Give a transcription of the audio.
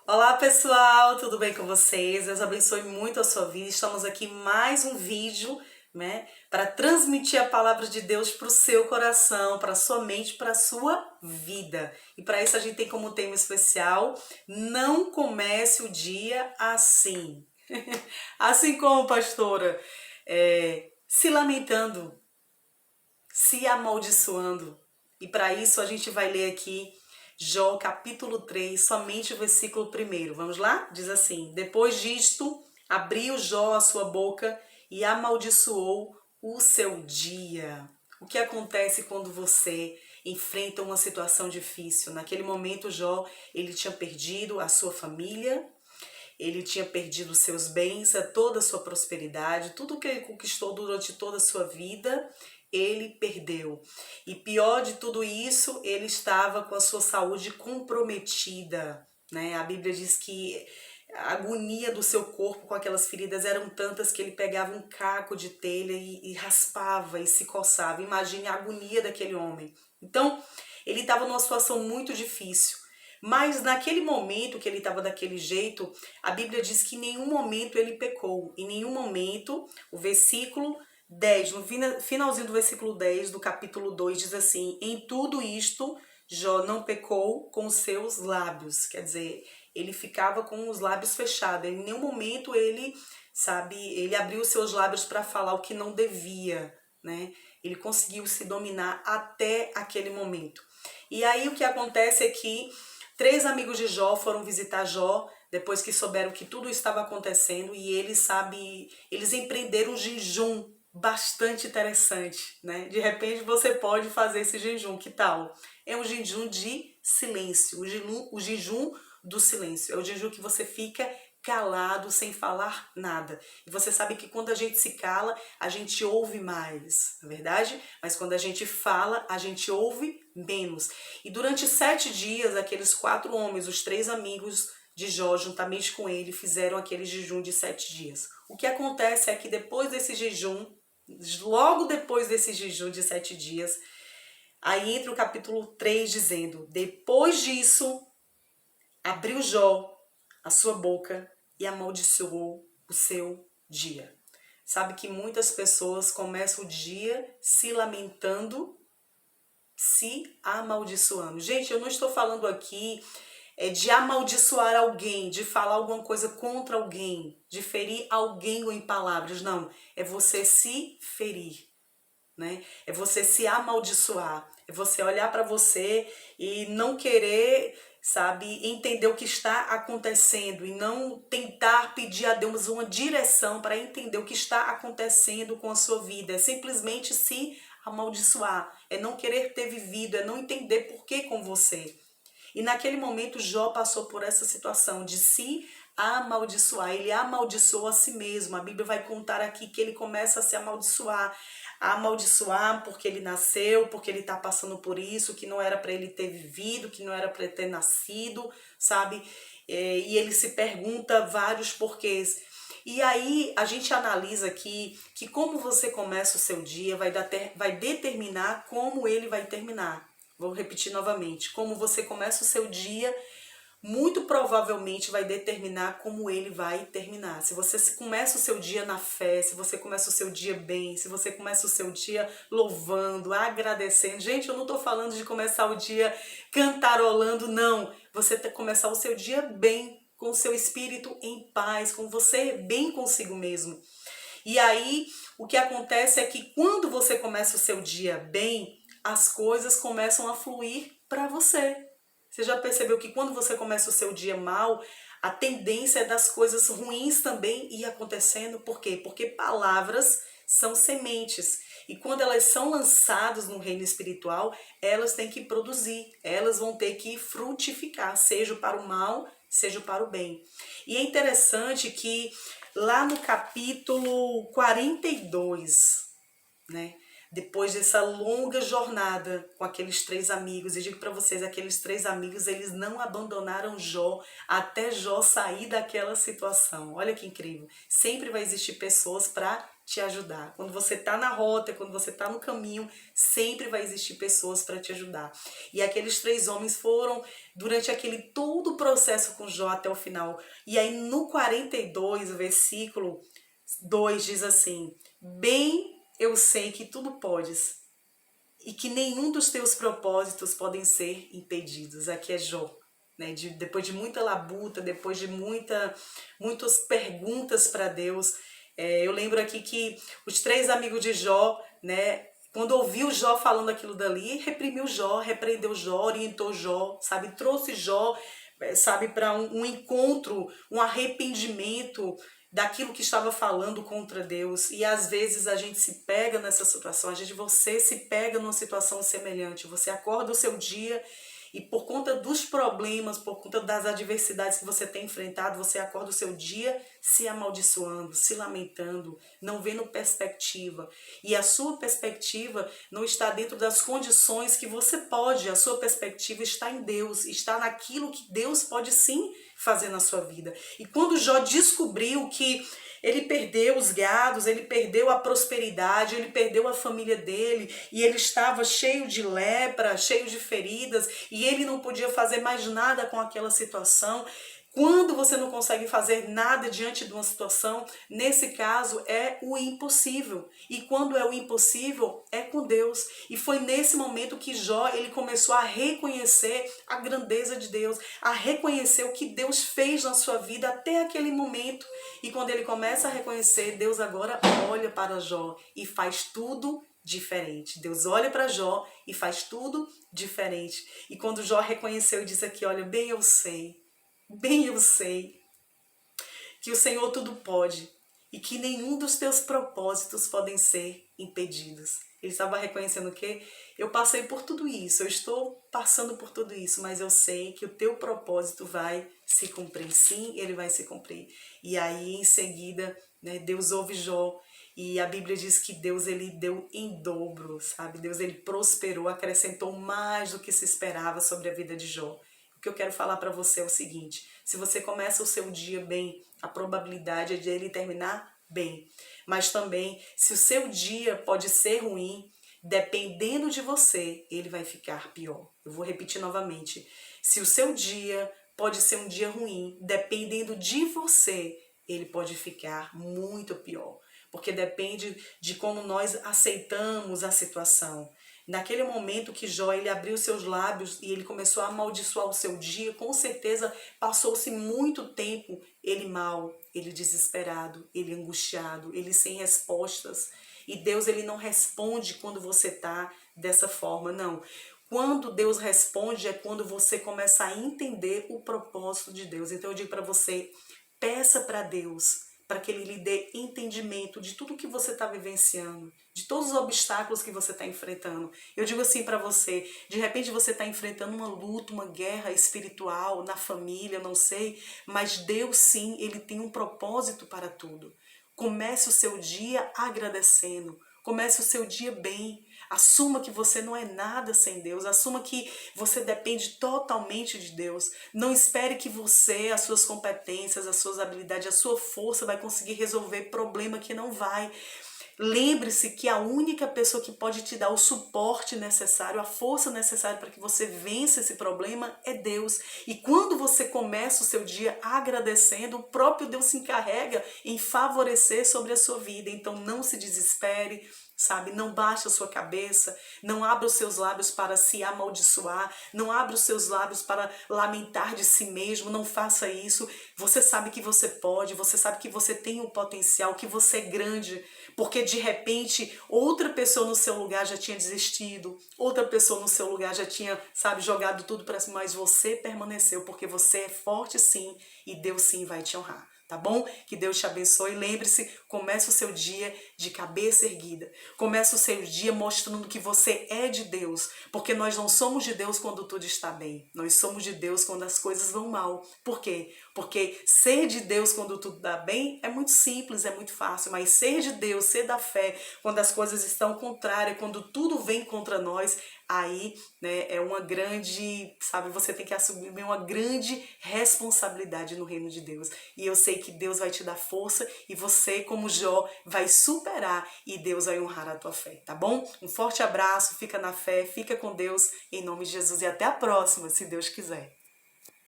Olá pessoal, tudo bem com vocês? Deus abençoe muito a sua vida. Estamos aqui em mais um vídeo, né, para transmitir a palavra de Deus para o seu coração, para a sua mente, para a sua vida. E para isso a gente tem como tema especial: não comece o dia assim. Assim como, pastora, se lamentando, se amaldiçoando. E para isso a gente vai ler aqui Jó capítulo 3, somente o versículo 1. Vamos lá? Diz assim: Depois disto, abriu Jó a sua boca e amaldiçoou o seu dia. O que acontece quando você enfrenta uma situação difícil? Naquele momento, Jó, ele tinha perdido a sua família, ele tinha perdido seus bens, toda a sua prosperidade, tudo que ele conquistou durante toda a sua vida, ele perdeu. E pior de tudo isso, ele estava com a sua saúde comprometida, né? A Bíblia diz que a agonia do seu corpo com aquelas feridas eram tantas que ele pegava um caco de telha e raspava e se coçava. Imagine a agonia daquele homem. Então, ele estava numa situação muito difícil. Mas naquele momento que ele estava daquele jeito, a Bíblia diz que em nenhum momento ele pecou. Em nenhum momento, o versículo 10, no finalzinho do versículo 10 do capítulo 2 diz assim: Em tudo isto, Jó não pecou com seus lábios. Quer dizer, ele ficava com os lábios fechados. Em nenhum momento ele, ele abriu os seus lábios para falar o que não devia, né? Ele conseguiu se dominar até aquele momento. E aí o que acontece é que 3 amigos de Jó foram visitar Jó depois que souberam que tudo estava acontecendo e eles empreenderam um jejum bastante interessante, né? De repente você pode fazer esse jejum, que tal? É um jejum de silêncio, o jejum do silêncio. É o jejum que você fica calado, sem falar nada. E você sabe que quando a gente se cala, a gente ouve mais, não é verdade? Mas quando a gente fala, a gente ouve menos. E durante 7 dias, aqueles 4 homens, os 3 amigos de Jó, juntamente com ele, fizeram aquele jejum de 7 dias. O que acontece é que depois desse jejum, logo depois desse jejum de 7 dias, aí entra o capítulo 3 dizendo: Depois disso, abriu Jó a sua boca e amaldiçoou o seu dia. Sabe que muitas pessoas começam o dia se lamentando, se amaldiçoando. Gente, eu não estou falando aqui de amaldiçoar alguém, de falar alguma coisa contra alguém, de ferir alguém em palavras. Não, é você se ferir, né? É você se amaldiçoar, é você olhar para você e não querer, entender o que está acontecendo e não tentar pedir a Deus uma direção para entender o que está acontecendo com a sua vida. É simplesmente se amaldiçoar, é não querer ter vivido, é não entender por que com você. E naquele momento Jó passou por essa situação de se amaldiçoar. Ele amaldiçoou a si mesmo. A Bíblia vai contar aqui que ele começa a se amaldiçoar. A amaldiçoar porque ele nasceu, porque ele está passando por isso, que não era para ele ter vivido, que não era para ele ter nascido, sabe? E ele se pergunta vários porquês. E aí a gente analisa aqui que como você começa o seu dia vai determinar como ele vai terminar. Vou repetir novamente. Como você começa o seu dia, muito provavelmente vai determinar como ele vai terminar. Se você começa o seu dia na fé, se você começa o seu dia bem, se você começa o seu dia louvando, agradecendo. Gente, eu não estou falando de começar o dia cantarolando, não. Você começar o seu dia bem, com o seu espírito em paz, com você bem consigo mesmo. E aí, o que acontece é que quando você começa o seu dia bem, as coisas começam a fluir para você. Você já percebeu que quando você começa o seu dia mal, a tendência é das coisas ruins também ir acontecendo? Por quê? Porque palavras são sementes. E quando elas são lançadas no reino espiritual, elas têm que produzir, elas vão ter que frutificar, seja para o mal, seja para o bem. E é interessante que lá no capítulo 42, né? Depois dessa longa jornada com aqueles 3 amigos, e digo para vocês, aqueles 3 amigos, eles não abandonaram Jó até Jó sair daquela situação. Olha que incrível. Sempre vai existir pessoas para te ajudar. Quando você está na rota, quando você está no caminho, sempre vai existir pessoas para te ajudar. E aqueles 3 homens foram durante aquele todo o processo com Jó até o final. E aí no 42, o versículo 2 diz assim: bem eu sei que tudo podes e que nenhum dos teus propósitos podem ser impedidos. Aqui é Jó. Né, depois de muita labuta, depois de muitas perguntas para Deus. Eu lembro aqui que os 3 amigos de Jó, né, quando ouviu Jó falando aquilo dali, reprimiu Jó, repreendeu Jó, orientou Jó, sabe, trouxe Jó, sabe, para um encontro, um arrependimento daquilo que estava falando contra Deus. E às vezes a gente se pega nessa situação, você se pega numa situação semelhante, você acorda o seu dia e por conta dos problemas, por conta das adversidades que você tem enfrentado, você acorda o seu dia se amaldiçoando, se lamentando, não vendo perspectiva. E a sua perspectiva não está dentro das condições que você pode, a sua perspectiva está em Deus, está naquilo que Deus pode sim fazer na sua vida. E quando Jó descobriu que ele perdeu os gados, ele perdeu a prosperidade, ele perdeu a família dele, e ele estava cheio de lepra, cheio de feridas, e ele não podia fazer mais nada com aquela situação. Quando você não consegue fazer nada diante de uma situação, nesse caso é o impossível. E quando é o impossível, é com Deus. E foi nesse momento que Jó ele começou a reconhecer a grandeza de Deus, a reconhecer o que Deus fez na sua vida até aquele momento. E quando ele começa a reconhecer, Deus agora olha para Jó e faz tudo diferente. Deus olha para Jó e faz tudo diferente. E quando Jó reconheceu e disse aqui, olha, bem eu sei que o Senhor tudo pode e que nenhum dos teus propósitos podem ser impedidos. Ele estava reconhecendo que eu passei por tudo isso, eu estou passando por tudo isso, mas eu sei que o teu propósito vai se cumprir. Sim, ele vai se cumprir. E aí, em seguida, né, Deus ouve Jó e a Bíblia diz que Deus ele deu em dobro, sabe? Deus ele prosperou, acrescentou mais do que se esperava sobre a vida de Jó. O que eu quero falar para você é o seguinte: se você começa o seu dia bem, a probabilidade é de ele terminar bem. Mas também, se o seu dia pode ser ruim, dependendo de você, ele vai ficar pior. Eu vou repetir novamente. Se o seu dia pode ser um dia ruim, dependendo de você, ele pode ficar muito pior. Porque depende de como nós aceitamos a situação. Naquele momento que Jó ele abriu seus lábios e ele começou a amaldiçoar o seu dia, com certeza passou-se muito tempo ele mal, ele desesperado, ele angustiado, ele sem respostas. E Deus ele não responde quando você está dessa forma, não. Quando Deus responde é quando você começa a entender o propósito de Deus. Então eu digo para você, peça para Deus, para que Ele lhe dê entendimento de tudo que você está vivenciando, de todos os obstáculos que você está enfrentando. Eu digo assim para você, de repente você está enfrentando uma luta, uma guerra espiritual, na família, não sei, mas Deus sim, Ele tem um propósito para tudo. Comece o seu dia agradecendo, comece o seu dia bem. Assuma que você não é nada sem Deus. Assuma que você depende totalmente de Deus. Não espere que você, as suas competências, as suas habilidades, a sua força vai conseguir resolver problema que não vai. Lembre-se que a única pessoa que pode te dar o suporte necessário, a força necessária para que você vença esse problema é Deus. E quando você começa o seu dia agradecendo, o próprio Deus se encarrega em favorecer sobre a sua vida. Então não se desespere, sabe? Não baixe a sua cabeça, não abra os seus lábios para se amaldiçoar, não abra os seus lábios para lamentar de si mesmo, não faça isso. Você sabe que você pode, você sabe que você tem um potencial, que você é grande, porque de repente outra pessoa no seu lugar já tinha desistido, outra pessoa no seu lugar já tinha, sabe, jogado tudo para cima, mas você permaneceu, porque você é forte sim e Deus sim vai te honrar. Tá bom? Que Deus te abençoe. Lembre-se, comece o seu dia de cabeça erguida. Comece o seu dia mostrando que você é de Deus. Porque nós não somos de Deus quando tudo está bem. Nós somos de Deus quando as coisas vão mal. Por quê? Porque ser de Deus quando tudo dá bem é muito simples, é muito fácil. Mas ser de Deus, ser da fé, quando as coisas estão contrárias, quando tudo vem contra nós, aí, né, é uma grande, sabe, você tem que assumir uma grande responsabilidade no reino de Deus. E eu sei que Deus vai te dar força e você, como Jó, vai superar e Deus vai honrar a tua fé, tá bom? Um forte abraço, fica na fé, fica com Deus, em nome de Jesus e até a próxima, se Deus quiser.